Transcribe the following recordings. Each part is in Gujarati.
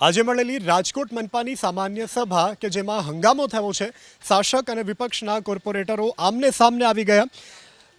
આજે મળેલી રાજકોટ મનપાની સામાન્ય સભા કે જેમાં હંગામો થયો છે। શાસક અને વિપક્ષના કોર્પોરેટરો આમને સામને આવી ગયા।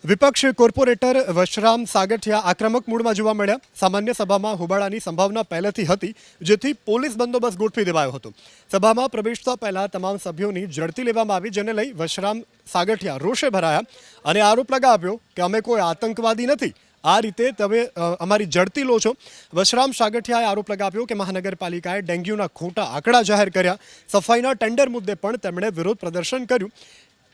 વિપક્ષ કોર્પોરેટર વશરામ સાગઠિયા આક્રમક મૂડમાં જોવા મળ્યા। સામાન્ય સભામાં હોબાળાની સંભાવના પહેલેથી હતી, જેથી પોલીસ બંદોબસ્ત ગોઠવી દેવાયો હતો। સભામાં પ્રવેશતા પહેલા તમામ સભ્યોની ઝડપી લેવામાં આવી, જેને લઈ વશરામ સાગઠિયા રોષે ભરાયા અને આરોપ લગાવ્યો કે અમે કોઈ આતંકવાદી નથી, આ રીતે તમે અમારી ઝડપી લો છો। વશરામ સાગઠિયાએ આરોપ લગાવ્યો કે મહાનગરપાલિકાએ ડેન્ગ્યુના ખોટા આંકડા જાહેર કર્યા। સફાઈના ટેન્ડર મુદ્દે પણ તેમણે વિરોધ પ્રદર્શન કર્યું।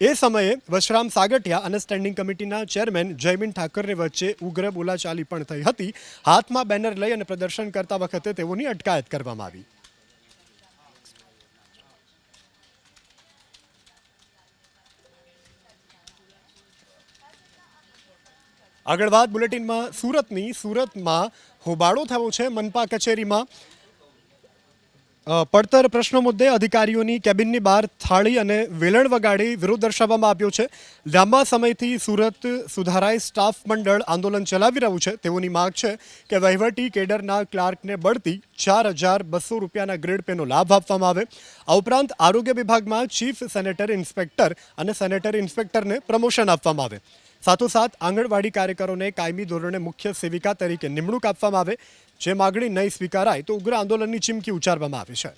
એ સમયે વશરામ સાગઠિયા અને સ્ટેન્ડિંગ કમિટીના ચેરમેન જયમીન ઠાકરની વચ્ચે ઉગ્ર બોલાચાલી પણ થઈ હતી। હાથમાં બેનર લઈ અને પ્રદર્શન કરતા વખતે તેઓની અટકાયત કરવામાં આવી। આગળ વાત બુલેટિનમાં સુરતમાં હોબાળો થયો છે। મનપા કચેરીમાં પડતર પ્રશ્નો મુદ્દે અધિકારીઓની કેબિનની બહાર થાળી અને વેલણ વગાડી વિરોધ દર્શાવવામાં આવ્યો છે। લાંબા સમયથી સુરત સુધારાઈ સ્ટાફ મંડળ આંદોલન ચલાવી રહ્યું છે। તેઓની માંગ છે કે વહીવટી કેડરના ક્લાર્કને બઢતી 4,200 રૂપિયાના ગ્રેડ પેનો લાભ આપવામાં આવે। આ ઉપરાંત આરોગ્ય વિભાગમાં ચીફ સેનેટરી ઇન્સ્પેક્ટર અને સેનેટરી ઇન્સ્પેક્ટરને પ્રમોશન આપવામાં આવે। સાથોસાથ આંગણવાડી કાર્યકરોને કાયમી ધોરણે મુખ્ય સેવિકા તરીકે નિમણૂક આપવામાં આવે। જે માગણી નહીં સ્વીકારાય તો ઉગ્ર આંદોલનની ચીમકી ઉચ્ચારવામાં આવી છે।